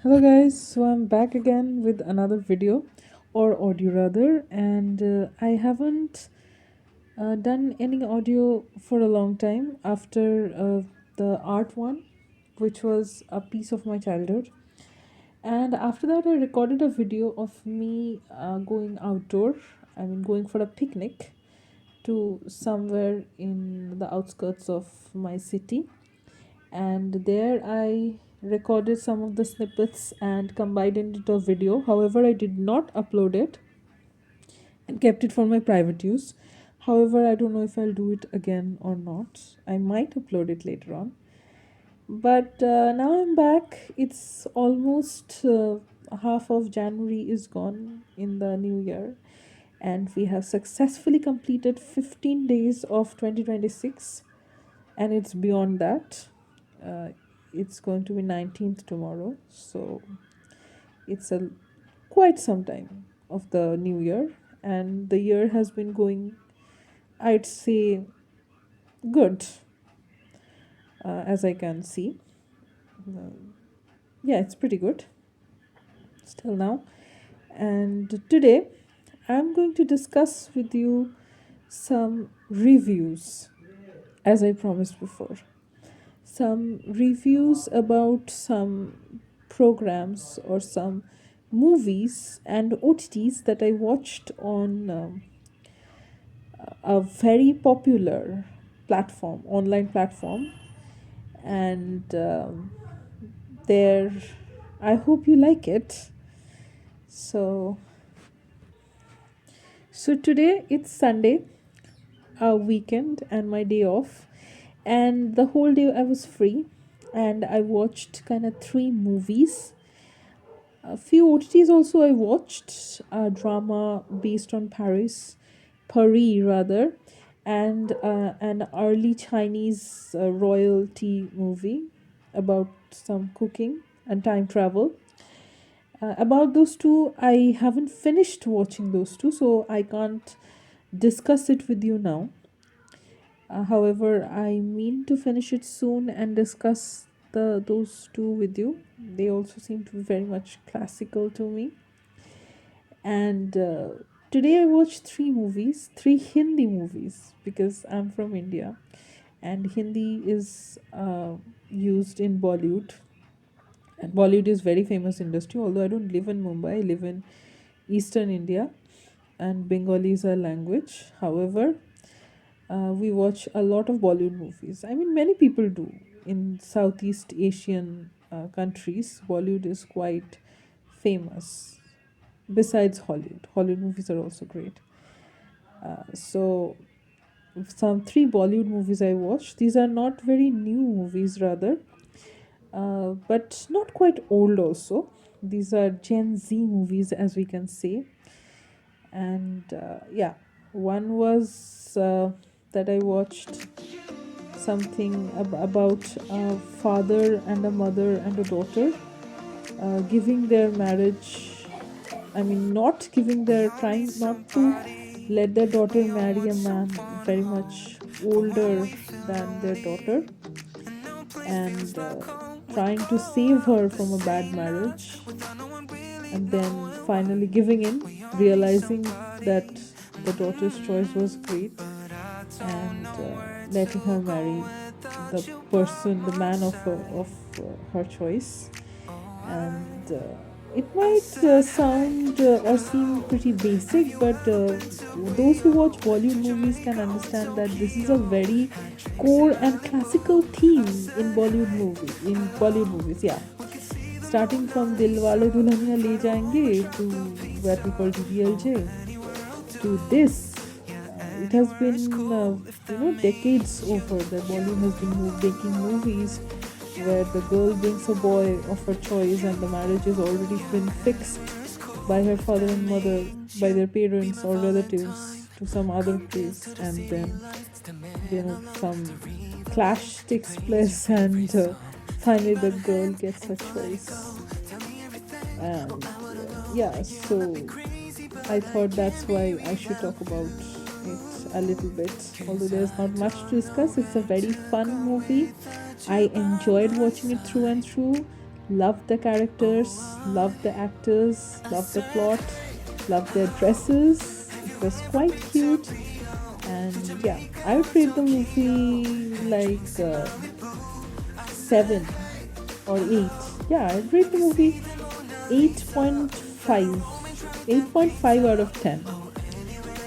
Hello guys, so I'm back again with another video or audio rather, and I haven't done any audio for a long time after the art one, which was a piece of my childhood. And after that, I recorded a video of me going outdoor, going for a picnic to somewhere in the outskirts of my city, and there I recorded some of the snippets and combined it into a video. However, I did not upload it and kept it for my private use. However, I don't know if I'll do it again or not. I might upload it later on. But now I'm back. It's almost half of January is gone in the new year, and we have successfully completed 15 days of 2026, and it's beyond that. uh, it's going to be 19th tomorrow, so it's a quite some time of the new year, and the year has been going, I'd say, good, as I can see. uh, yeah, it's pretty good still now. And today I'm going to discuss with you some reviews, as I promised before, some reviews about some programs or some movies and OTTs that I watched on a very popular platform, online platform, and there, I hope you like it. So, so today it's Sunday, a weekend, and my day off, and the whole day I was free, and I watched kind of three movies. A few OTTs also I watched, a drama based on Paris rather, and an early Chinese royalty movie about some cooking and time travel. About those two, I haven't finished watching those two, so I can't discuss it with you now. However, I mean to finish it soon and discuss those two with you. They also seem to be very much classical to me. And today I watched three Hindi movies, because I'm from India, and Hindi is used in Bollywood. And Bollywood is very famous industry. Although I don't live in Mumbai, I live in Eastern India, and Bengali is our language. However, we watch a lot of Bollywood movies. I mean, many people do. In Southeast Asian countries, Bollywood is quite famous. Besides Hollywood movies are also great. So, some three Bollywood movies I watched. These are not very new movies, rather, but not quite old also. These are Gen Z movies, as we can say. And yeah, one was that I watched something about a father and a mother and a daughter giving their marriage. I mean, not giving their, trying not to let their daughter marry a man very much older than their daughter, and trying to save her from a bad marriage, and then finally giving in, realizing that the daughter's choice was great, and letting her marry the person, the man of her choice. And it might sound or seem pretty basic, but those who watch Bollywood movies can understand that this is a very core and classical theme in Bollywood movies. Yeah, starting from Dilwale Dulhaniya Le Jayenge to what we call DDLJ to this. It has been, decades over that Bollywood has been making movies where the girl brings a boy of her choice and the marriage has already been fixed by her father and mother, by their parents or relatives to some other place, and then some clash takes place, and finally the girl gets her choice. And yeah, so I thought that's why I should talk about it a little bit. Although there's not much to discuss, it's a very fun movie. I enjoyed watching it through and through. Love the characters, love the actors, love the plot, love their dresses. It was quite cute, and yeah, I would rate the movie like 7 or 8. Yeah, I'd rate the movie 8.5. 8.5 out of 10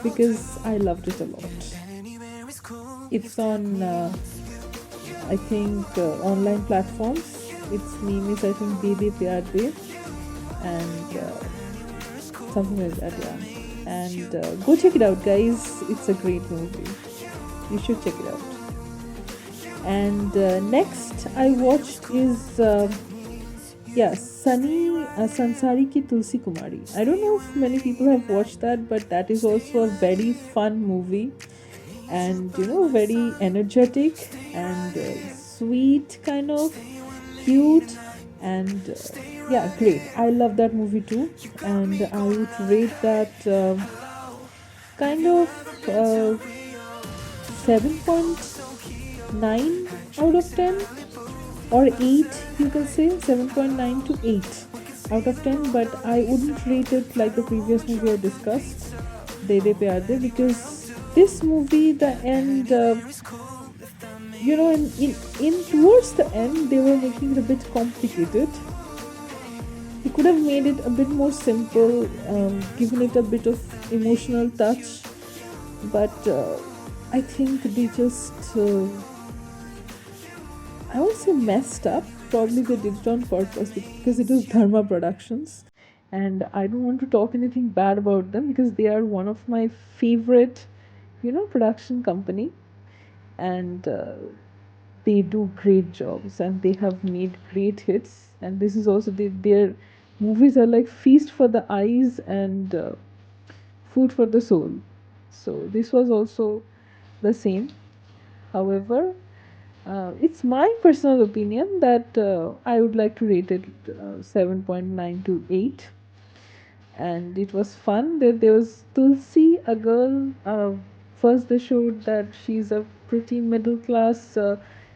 because I loved it a lot. It's on, I think, online platforms. Its name is, I think, Dede Pyar De, and something like that, yeah. And go check it out, guys. It's a great movie. You should check it out. And next I watched is yeah, Sansari ki Tulsi Kumari. I don't know if many people have watched that, but that is also a very fun movie, and very energetic and sweet, kind of cute, and yeah, great. I love that movie too, and I would rate that kind of 7.9 out of 10, or 8, you can say 7.9 to 8 out of 10. But I wouldn't rate it like the previous movie I discussed, De De Pyar De, because this movie, the end, in towards the end they were making it a bit complicated. They could have made it a bit more simple, given it a bit of emotional touch, but I think they just I won't say messed up. Probably they did it on purpose because it was Dharma Productions, and I don't want to talk anything bad about them because they are one of my favorite, production company, and they do great jobs and they have made great hits. And this is also their movies are like feast for the eyes and food for the soul. So this was also the same. However, it's my personal opinion that I would like to rate it 7.9 to 8. And it was fun. There was Tulsi, a girl. First, they showed that she's a pretty middle class,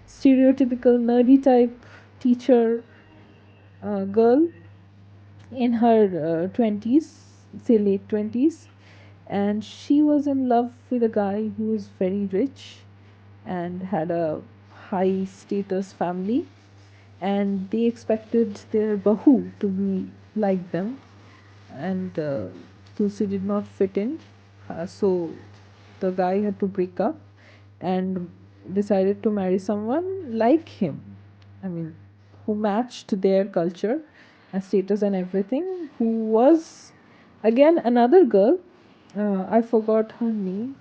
stereotypical nerdy type teacher girl in her 20s, say late 20s. And she was in love with a guy who was very rich and had a high status family, and they expected their bahu to be like them, and Tulsi did not fit in, so the guy had to break up and decided to marry someone like him. I mean, who matched their culture and status and everything. Who was again another girl. I forgot her name.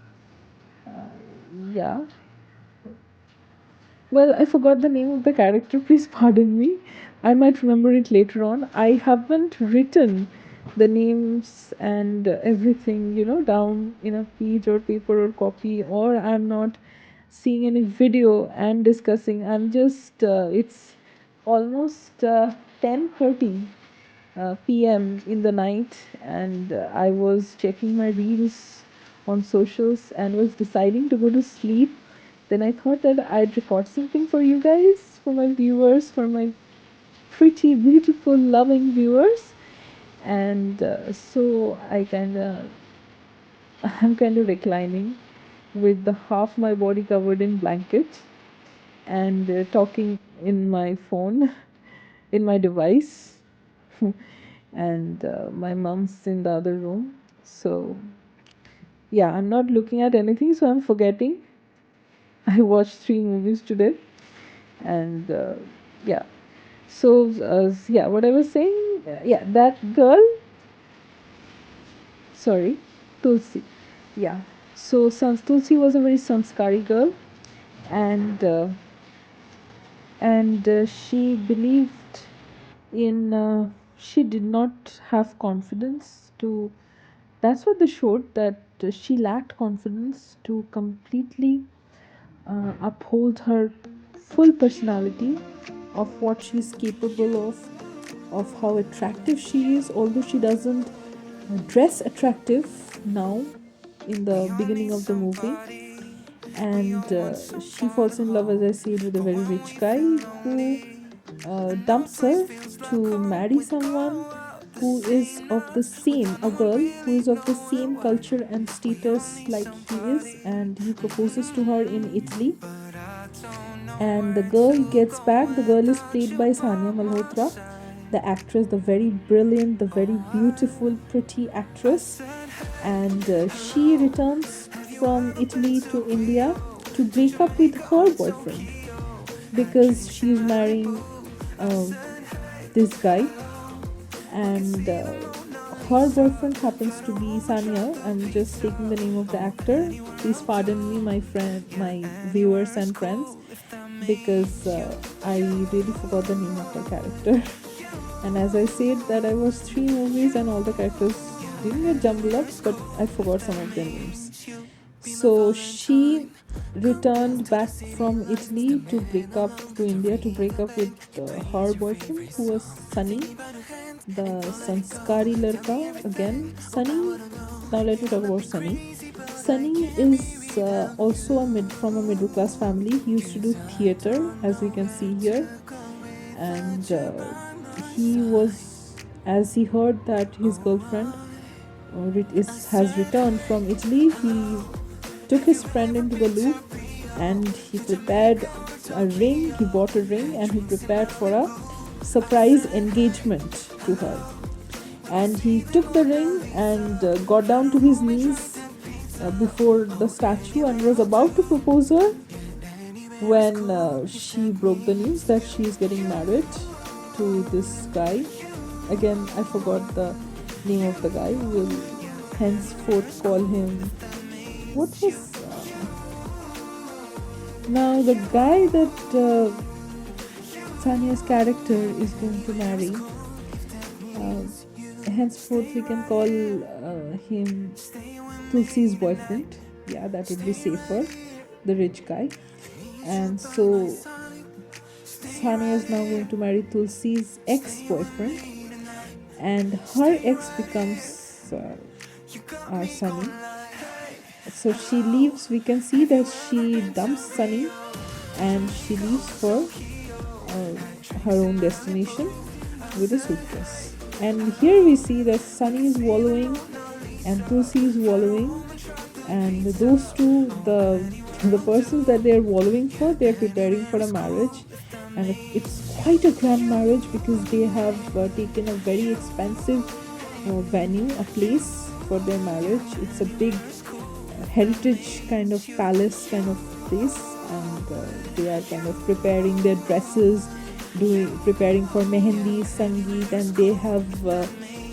Yeah, well, I forgot the name of the character. Please pardon me. I might remember it later on. I haven't written the names and everything, down in a page or paper or copy, or I'm not seeing any video and discussing. I'm just, it's almost 10:30 p.m. in the night, and I was checking my reels on socials and was deciding to go to sleep. Then I thought that I'd record something for you guys, for my viewers, for my pretty, beautiful, loving viewers. And so I'm kind of reclining with the half my body covered in blanket and talking in my phone, in my device. And my mom's in the other room. So, yeah, I'm not looking at anything, so I'm forgetting. I watched 3 movies today, and yeah. So, yeah, what I was saying, yeah, that girl, sorry, Tulsi. Yeah. So, Tulsi was a very sanskari girl, and she believed in, she did not have confidence to, that's what they showed, that she lacked confidence to completely uphold her full personality of what she's capable of how attractive she is, although she doesn't dress attractive now in the beginning of the movie. And she falls in love, as I said, with a very rich guy who dumps her to marry someone who is of the same, a girl who is of the same culture and status like he is, and he proposes to her in Italy. And the girl gets back. The girl is played by Sania Malhotra, the actress, the very brilliant, the very beautiful, pretty actress. And she returns from Italy to India to break up with her boyfriend because she's marrying um, this guy. And her boyfriend happens to be Sania. I'm just taking the name of the actor. Please pardon me, my friend, my viewers and friends, because I really forgot the name of her character. And as I said, that I watched three movies and all the characters didn't get jumbled up, but I forgot some of their names. So she returned back from Italy to break up to India to break up with her boyfriend, who was Sunny, the Sanskari Larka. Again, Sunny. Now let me talk about Sunny. Sunny is also from a middle class family. He used to do theater, as we can see here, and he was, as he heard that his girlfriend has returned from Italy, he took his friend into the loop and he prepared a ring. He bought a ring and he prepared for a surprise engagement to her. And he took the ring and got down to his knees before the statue and was about to propose her when she broke the news that she is getting married to this guy. Again, I forgot the name of the guy. We'll henceforth call him. What was. Now, the guy that Sania's character is going to marry, henceforth we can call him Tulsi's boyfriend. Yeah, that would be safer. The rich guy. And so Sania is now going to marry Tulsi's ex-boyfriend, and her ex becomes our Sunny. So she leaves. We can see that she dumps Sunny and she leaves for her own destination with a suitcase. And here we see that Sunny is wallowing and Tulsi is wallowing, and those two, the persons that they are wallowing for, they are preparing for a marriage, and it's quite a grand marriage because they have taken a very expensive venue, a place for their marriage. It's a big heritage kind of palace kind of place, and they are kind of preparing their dresses, preparing for mehendi, sangeet, and they have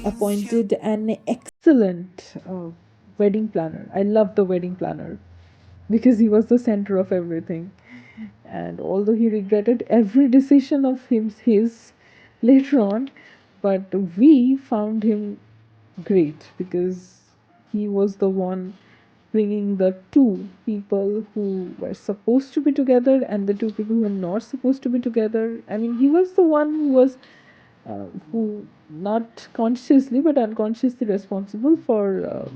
appointed an excellent wedding planner. I love the wedding planner because he was the center of everything. And although he regretted every decision of his later on, but we found him great because he was the one bringing the two people who were supposed to be together and the two people who were not supposed to be together. I mean, he was the one who was who not consciously but unconsciously responsible for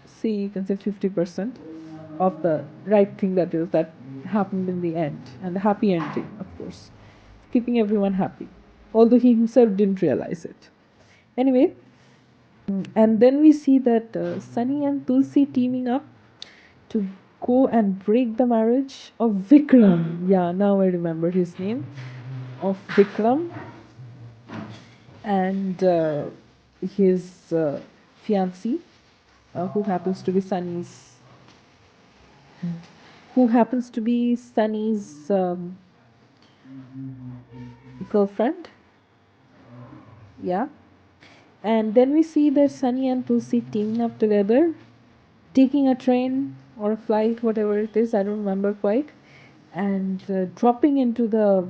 say you can say 50% of the right thing that happened in the end, and the happy ending, of course, keeping everyone happy, although he himself didn't realize it. Anyway, and then we see that Sunny and Tulsi teaming up to go and break the marriage of Vikram. Yeah, now I remember his name, of Vikram and his fiancée, who happens to be Sunny's girlfriend. Yeah, and then we see that Sunny and Tulsi teaming up together, taking a train or a flight, whatever it is, I don't remember quite, and dropping into the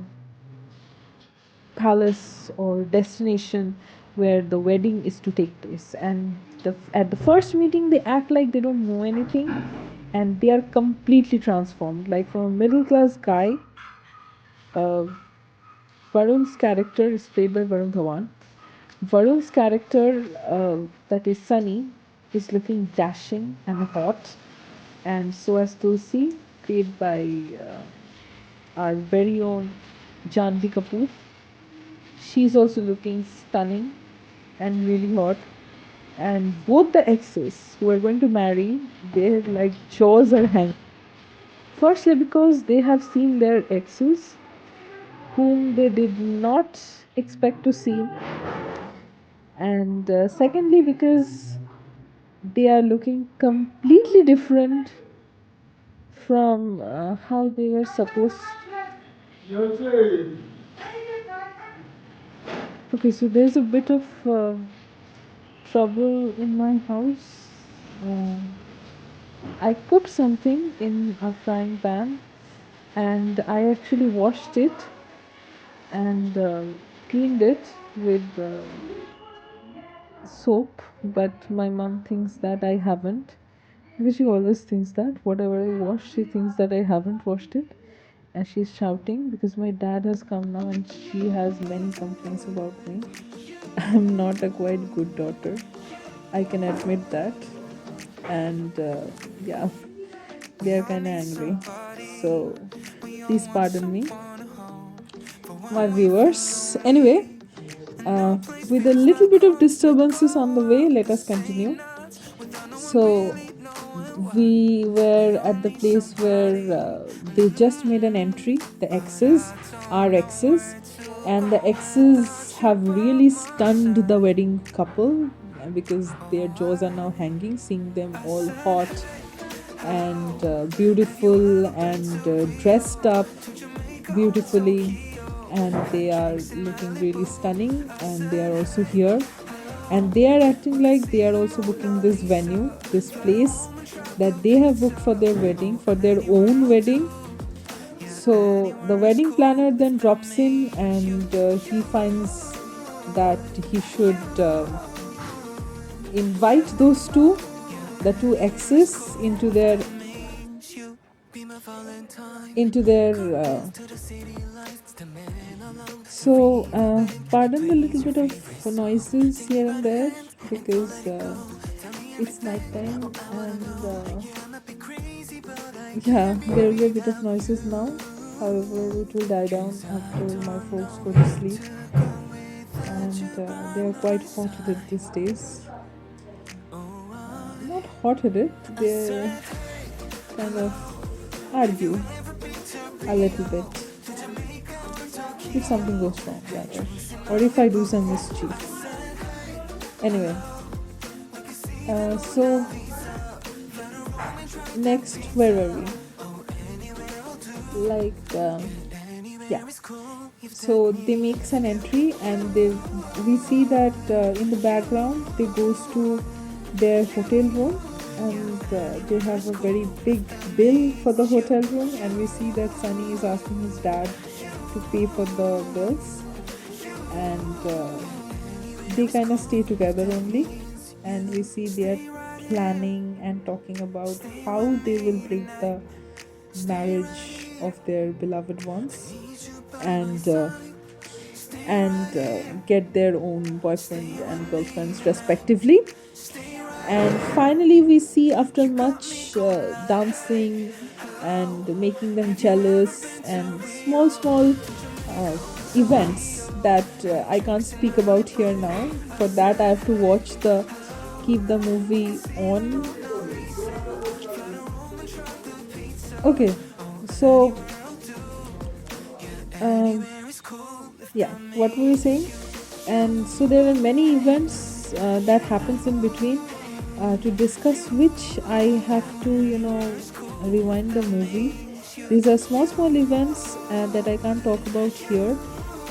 palace or destination where the wedding is to take place. And at the first meeting, they act like they don't know anything, and they are completely transformed. Like from a middle class guy, uh, Varun's character is played by Varun Dhawan. Varun's character, that is Sunny, is looking dashing and hot, and so as Tulsi, played by our very own Janvi Kapoor. She's also looking stunning and really hot. And both the exes who are going to marry, their like jaws are hanging. Firstly, because they have seen their exes whom they did not expect to see, and secondly, because they are looking completely different from how they were supposed. Okay, so there's a bit of trouble in my house. Uh, I cooked something in a frying pan and I actually washed it and cleaned it with soap, but my mom thinks that I haven't. Because she always thinks that whatever I wash, she thinks that I haven't washed it. And she's shouting because my dad has come now and she has many complaints about me. I'm not a quite good daughter. I can admit that. And yeah, they are kind of angry. So please pardon me, my viewers. Anyway, with a little bit of disturbances on the way, let us continue. So we were at the place where they just made an entry, the exes, our exes, and the exes have really stunned the wedding couple because their jaws are now hanging, seeing them all hot and beautiful and dressed up beautifully, and they are looking really stunning, and they are also here and they are acting like they are also booking this venue, this place that they have booked for their wedding, for their own wedding. So the wedding planner then drops in and he finds that he should invite those two, the two exes, into their pardon the little bit of noises here and there because it's nighttime and yeah, there will be a bit of noises now. However, it will die down after my folks go to sleep, and they are quite hot-headed these days. Not hot-headed, they kind of argue a little bit if something goes wrong, rather, or if I do some mischief. Anyway, so next, where were we? Like, yeah. So they makes an entry, and we see that in the background they goes to their hotel room, and they have a very big bill for the hotel room, and we see that Sunny is asking his dad to pay for the bills, and they kind of stay together only, and we see they are planning and talking about how they will break the marriage of their beloved ones, and get their own boyfriend and girlfriends respectively. And finally we see, after much dancing and making them jealous and small events that I can't speak about here now. For that I have to keep the movie on. Okay, so um, yeah, what were we saying? And so there are many events that happens in between, to discuss which I have to rewind the movie. These are small events that I can't talk about here.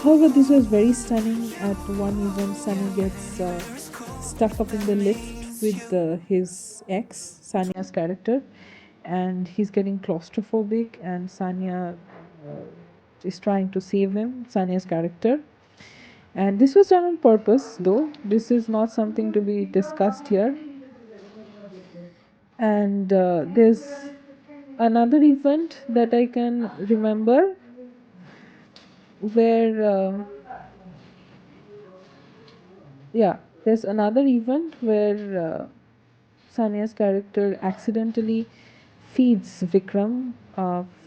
However, this was very stunning. At one event, Sunny gets stuck up in the lift with his ex, Sania's character, and he's getting claustrophobic, and Sania is trying to save him, Sania's character. And this was done on purpose, though. This is not something to be discussed here. And there's another event that I can remember where, yeah, there's another event where Sania's character accidentally feeds Vikram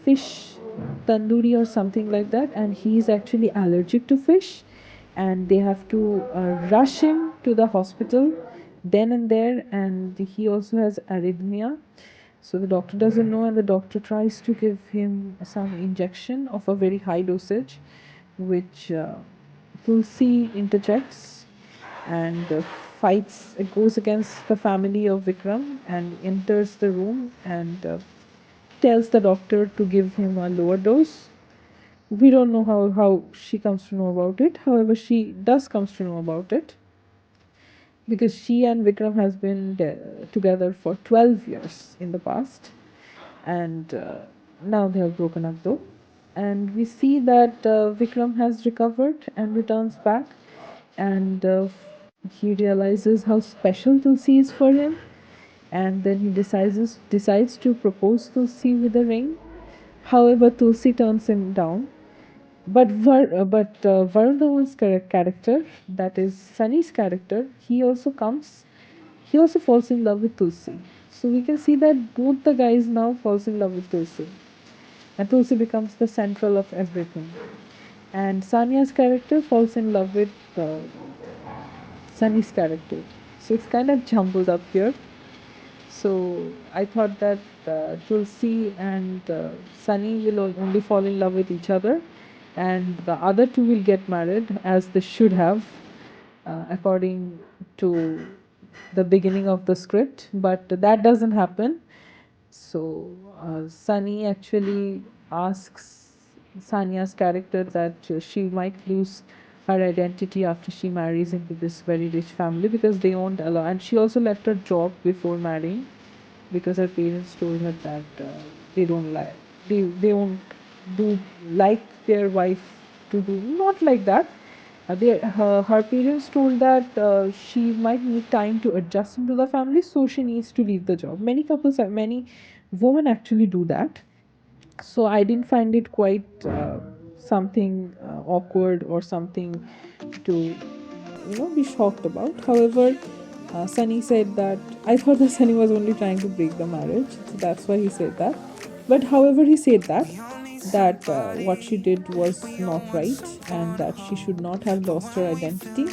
fish tandoori or something like that, and he's actually allergic to fish, and they have to rush him to the hospital then and there, and he also has arrhythmia. So the doctor doesn't know, and the doctor tries to give him some injection of a very high dosage, which Tulsi interjects and fights, goes against the family of Vikram and enters the room and tells the doctor to give him a lower dose. We don't know how she comes to know about it. However, she does comes to know about it because she and Vikram has been together for 12 years in the past, and now they have broken up though. And we see that Vikram has recovered and returns back, and he realizes how special Tulsi is for him, and then he decides to propose Tulsi with a ring. However, Tulsi turns him down. But Varun Dhawan's character, that is Sunny's character, he also falls in love with Tulsi. So we can see that both the guys now falls in love with Tulsi, and Tulsi becomes the central of everything. And Sania's character falls in love with Sunny's character. So it's kind of jumbled up here. So I thought that Tulsi and Sunny will only fall in love with each other, and the other two will get married as they should have, according to the beginning of the script. But that doesn't happen. So Sunny actually asks Sania's character that she might lose her identity after she marries into this very rich family, because they won't allow, and she also left her job before marrying because her parents told her that they don't like they won't do like their wife to do, not like that. Her parents told that she might need time to adjust into the family, so she needs to leave the job. Many women actually do that. So I didn't find it quite something awkward or something to be shocked about. However, Sunny said that I thought that Sunny was only trying to break the marriage, so that's why he said that. But however, he said that what she did was not right, and that she should not have lost her identity,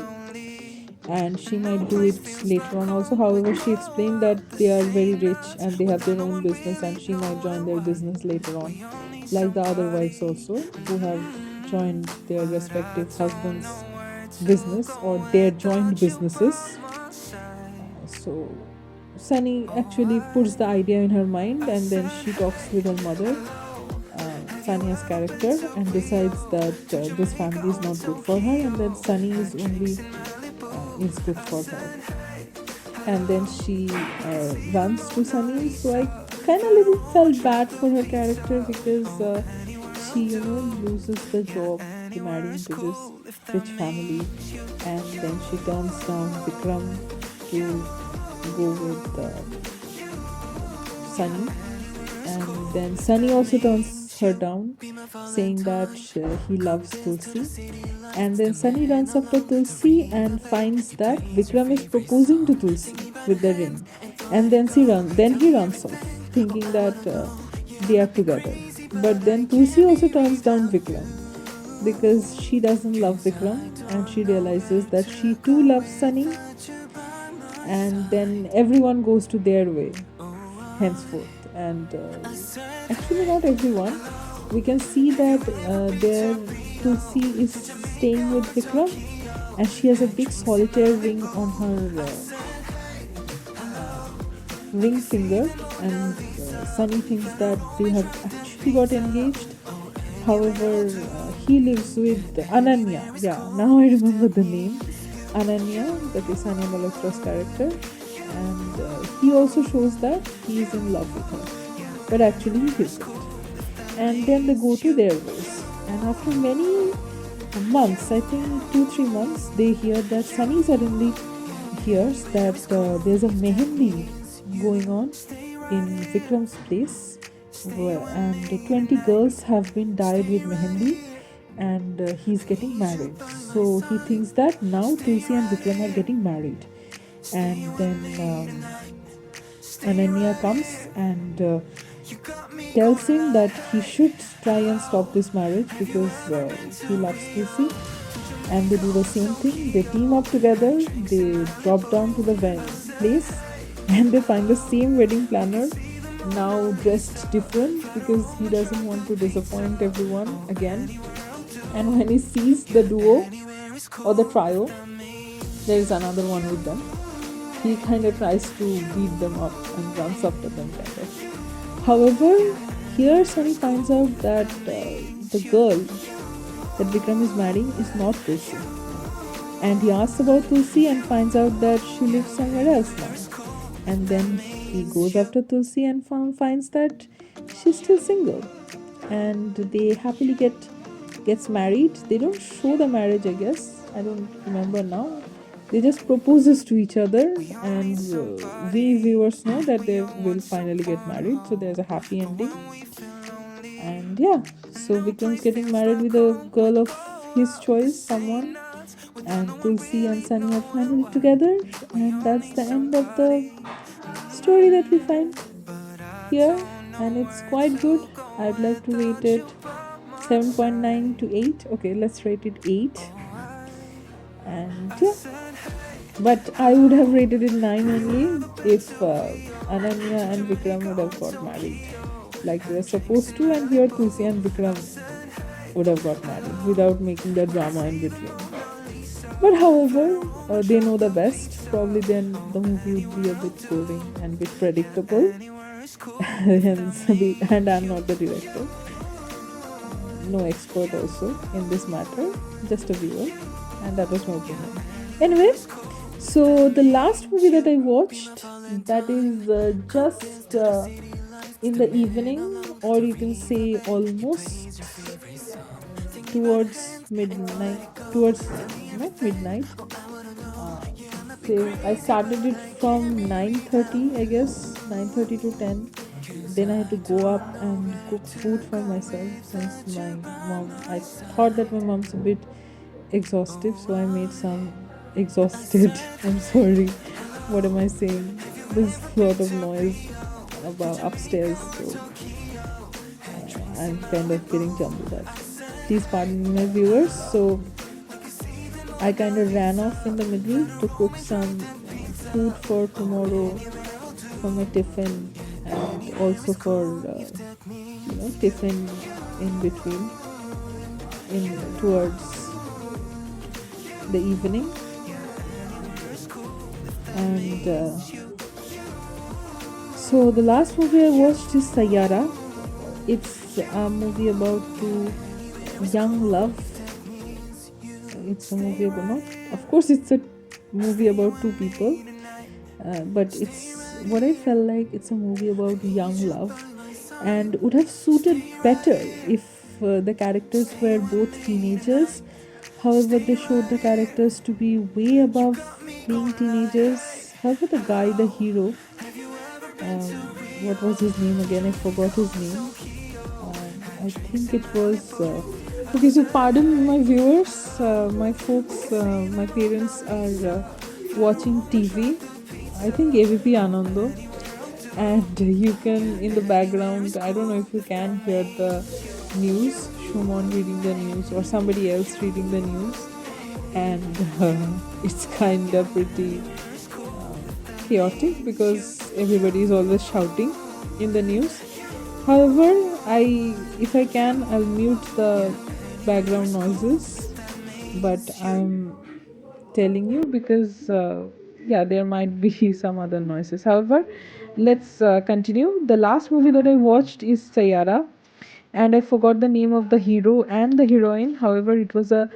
and she might do it later on also. However, she explained that they are very rich and they have their own business, and she might join their business later on, like the other wives also who have joined their respective husbands' business or their joint businesses. So Sunny actually puts the idea in her mind, and then she talks with her mother, Sania's character, and decides that this family is not good for her, and that Sunny is good for her. And then she runs to Sunny. So I kind of little felt bad for her character because she loses the job to marry into this rich family, and then she turns down Vikram to go with Sunny, and then Sunny also turns her down, saying that he loves Tulsi. And then Sunny runs up to Tulsi and finds that Vikram is proposing to Tulsi with the ring, and then he runs off, thinking that they are together. But then Tulsi also turns down Vikram because she doesn't love Vikram, and she realizes that she too loves Sunny, and then everyone goes to their way henceforth. And actually, not everyone. We can see that there Tulsi is staying with Vikram, and she has a big solitaire ring on her ring finger, and Sunny thinks that they have actually got engaged. However, he lives with Ananya. Yeah, now I remember the name. Ananya, that is Sania Malhotra's character, and he also shows that he is in love with her, but actually he isn't. And then they go to their ways. And after many months, I think 2-3 months, they hear that Sunny suddenly hears that there's a mehendi going on in Vikram's place, and 20 girls have been dyed with mehendi, and he's getting married. So he thinks that now Tulsi and Vikram are getting married. And then Ananya comes and tells him that he should try and stop this marriage because he loves Tulsi, and they do the same thing. They team up together, they drop down to the place, and they find the same wedding planner, now dressed different because he doesn't want to disappoint everyone again. And when he sees the duo or the trio, there is another one with them, he kind of tries to beat them up and runs after them kind of. However, here Sunny finds out that the girl that Vikram is marrying is not Tulsi. And he asks about Tulsi and finds out that she lives somewhere else now. And then he goes after Tulsi and finds that she's still single. And they happily gets married. They don't show the marriage, I guess. I don't remember now. They just proposes to each other, and we viewers know that they will finally get married. So there's a happy ending. And yeah, so Vikram's getting married with a girl of his choice, someone, and Tulsi and Sunny are finally together, and that's the end of the story that we find here, and it's quite good. I'd like to rate it 7.9 to 8. Okay, let's rate it 8. And yeah, but I would have rated it 9 only if Ananya and Vikram would have got married like they're supposed to, and here Tulsi and Vikram would have got married without making the drama in between. But however, they know the best. Probably then the movie would be a bit boring and a bit predictable. And I'm not the director, no expert also in this matter, just a viewer, and that was my opinion. Anyway, so the last movie that I watched, that is just in the evening, or you can say almost towards midnight, towards not midnight. So I started it from 9:30, I guess, 9:30 to 10. Then I had to go up and cook food for myself since my mom. I thought that my mom's a bit exhaustive, so I made some exhausted. I'm sorry. What am I saying? There's a lot of noise about upstairs, so I'm kind of getting jumbled up. Please pardon me, my viewers. So I kind of ran off in the middle to cook some food for tomorrow for my tiffin, and also for tiffin in between, in towards the evening. And so the last movie I watched is Saiyaara. It's a movie about two young love. It's a movie about, not, of course it's a movie about two people, but it's what I felt like it's a movie about young love, and would have suited better if the characters were both teenagers. However, they showed the characters to be way above being teenagers. However, the guy, the hero, what was his name again? I forgot his name. I think it was. Okay, so pardon my viewers, my folks, my parents are watching TV. I think AVP Anando, and you can in the background. I don't know if you can hear the news. Shumon reading the news or somebody else reading the news, and it's kind of pretty chaotic because everybody is always shouting in the news. However, if I can, I'll mute the background noises, but I'm telling you because yeah, there might be some other noises. However, let's continue. The last movie that I watched is Saiyaara, and I forgot the name of the hero and the heroine. However, it was a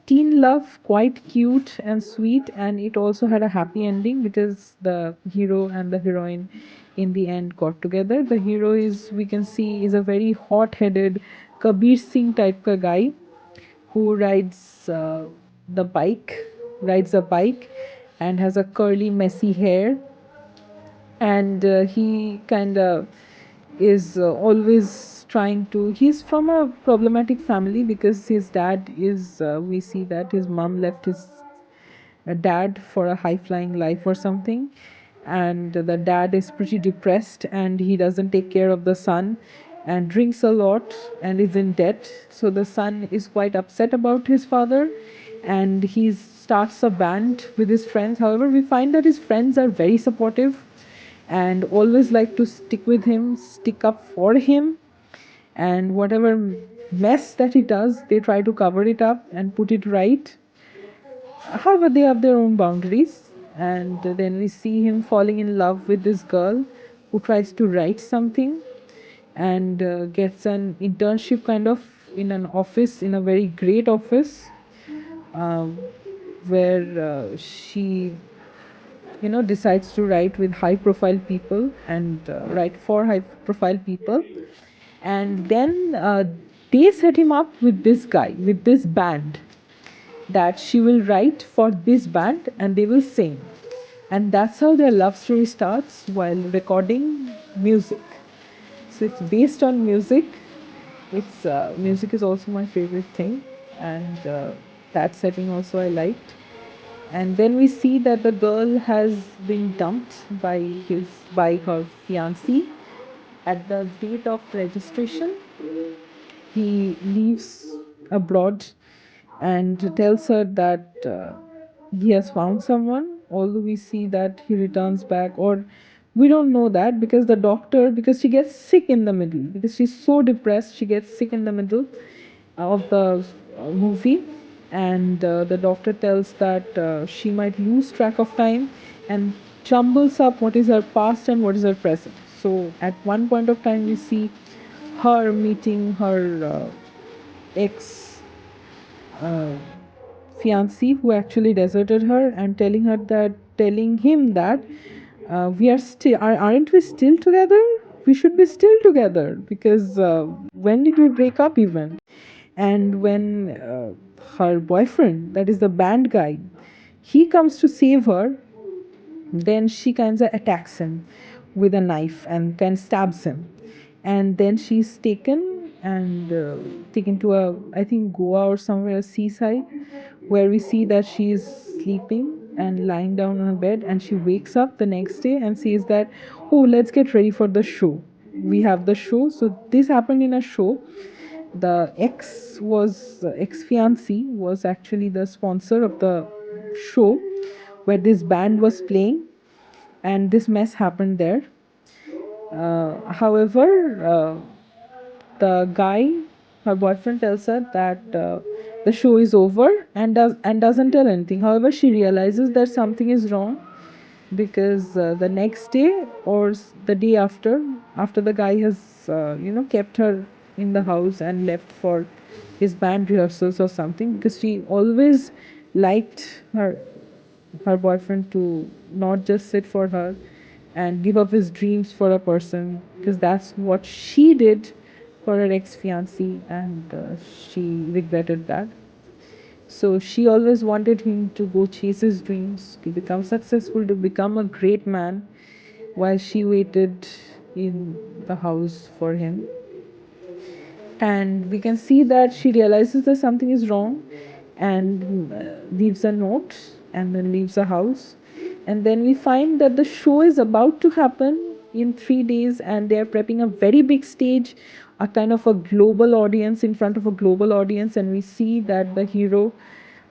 teen love, quite cute and sweet, and it also had a happy ending because the hero and the heroine in the end got together. The hero is, we can see, is a very hot-headed Kabir Singh type of guy who the bike, rides a bike, and has a curly, messy hair, and he kind of is always trying to. He's from a problematic family because his dad is. We see that his mom left his dad for a high flying life or something, and the dad is pretty depressed and he doesn't take care of the son. and drinks a lot and is in debt. So the son is quite upset about his father, and he starts a band with his friends. However, we find that his friends are very supportive and always like to stick with him, stick up for him, and whatever mess that he does, they try to cover it up and put it right. However, they have their own boundaries, and then we see him falling in love with this girl who tries to write something and gets an internship kind of in an office, in a very great office, um, where she decides to write with high profile people and write for high profile people. And then they set him up with this guy, with this band, that she will write for this band and they will sing. And that's how their love story starts while recording music. So it's based on music. It's music is also my favorite thing, and that setting also I liked. And then we see that the girl has been dumped by her fiancé at the date of registration. He leaves abroad and tells her that he has found someone, although we see that he returns back, or we don't know that because the doctor, because she gets sick in the middle, because she's so depressed, she gets sick in the middle of the movie, and the doctor tells that she might lose track of time and jumbles up what is her past and what is her present. So at one point of time we see her meeting her ex uh, fiancé who actually deserted her, and telling him that we are still aren't we still together, we should be still together, because when did we break up even. And when her boyfriend, that is the band guy, he comes to save her, then she kind of attacks him with a knife and kind of stabs him. And then she's taken and taken to a, I think, Goa or somewhere, a seaside, where we see that she's sleeping and lying down on a bed, and she wakes up the next day and says that, oh, let's get ready for the show. We have the show. So this happened in a show. The ex fiancee was actually the sponsor of the show where this band was playing, and this mess happened there. However, the guy, her boyfriend, tells her that the show is over, and doesn't tell anything. However, she realizes that something is wrong, because the next day or the day after the guy has kept her in the house and left for his band rehearsals or something, because she always liked her boyfriend to not just sit for her and give up his dreams for a person, because that's what she did for her ex fiancé, and she regretted that. So she always wanted him to go chase his dreams, to become successful, to become a great man, while she waited in the house for him. And we can see that she realizes that something is wrong, and leaves a note, and then leaves the house. And then we find that the show is about to happen in 3 days, and they are prepping a very big stage, a kind of a global audience, in front of a global audience. And we see that the hero,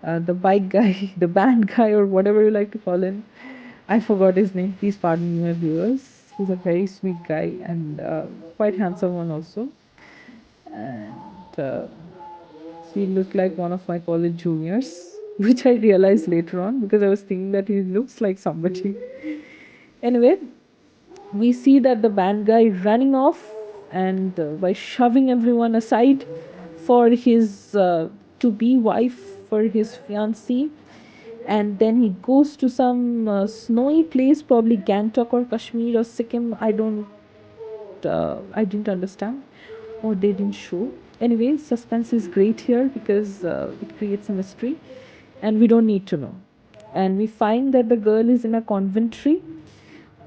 the bike guy, the band guy, or whatever you like to call him, I forgot his name, please pardon me, my viewers. He's a very sweet guy, and quite handsome one also. And he looked like one of my college juniors, which I realized later on because I was thinking that he looks like somebody. Anyway, we see that the band guy running off, and by shoving everyone aside for his to be wife, for his fiancée. And then he goes to some snowy place, probably Gangtok or Kashmir or Sikkim. I didn't understand, or they didn't show. Anyway, suspense is great here because it creates a mystery, and we don't need to know. And we find that the girl is in a conventry,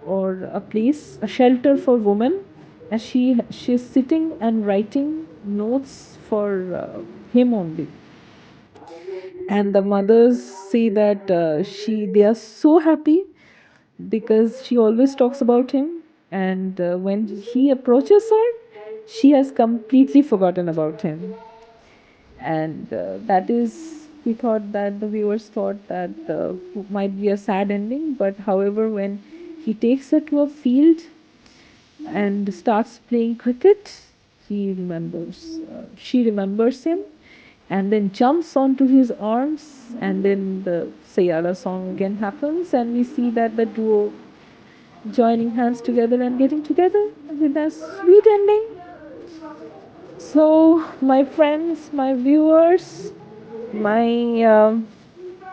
or a place, a shelter for women, and she's sitting and writing notes for him only. And the mothers say that they are so happy because she always talks about him, and when he approaches her, she has completely forgotten about him. And that is, we thought that the viewers thought that might be a sad ending, but however, when he takes her to a field and starts playing cricket, she remembers him, and then jumps onto his arms, and then the Saiyaara song again happens, and we see that the duo joining hands together and getting together with a sweet ending. So, my friends, my viewers, my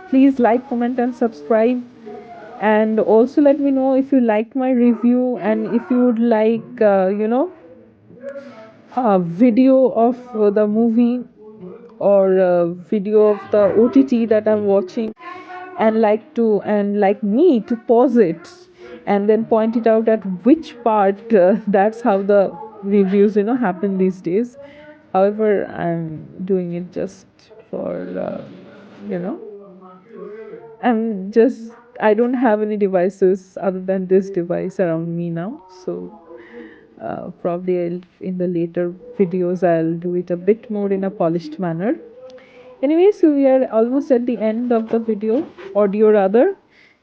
please like, comment, and subscribe. And also let me know if you liked my review, and if you would like, a video of the movie, or a video of the OTT that I'm watching, and like me to pause it and then point it out at which part. That's how the reviews happen these days. However, I'm doing it just for you know I don't have any devices other than this device around me now. So probably in the later videos I'll do it a bit more in a polished manner. Anyway, so we are almost at the end of the audio rather,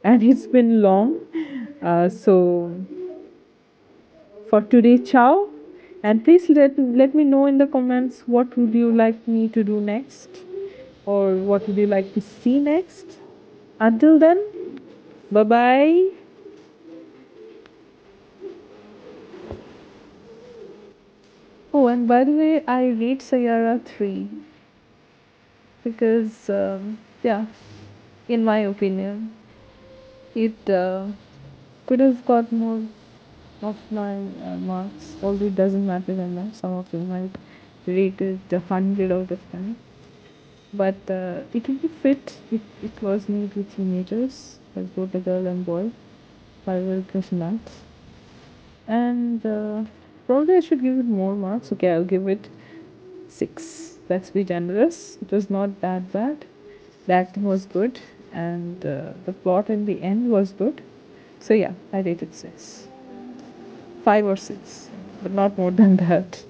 and it's been long. So for today, ciao. And please let me know in the comments what would you like me to do next, or what would you like to see next. Until then, bye bye. Oh, and by the way, I rate Saiyaara 3 because, yeah, in my opinion, it could have got more of my marks, although it doesn't matter that much. Some of them might rate it 100 out of 10. But it would be fit if it was made with teenagers, as both a girl and boy, parallel question. And probably I should give it more marks. Okay, I'll give it 6. Let's be generous. It was not that bad. The acting was good, and the plot in the end was good. So yeah, I rated 6. 5 or 6, but not more than that.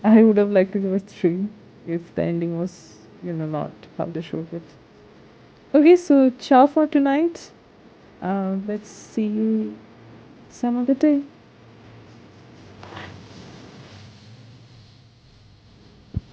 I would have liked to give it 3 if the ending was, not how they showed it. Okay, so ciao for tonight. Let's see you some other day.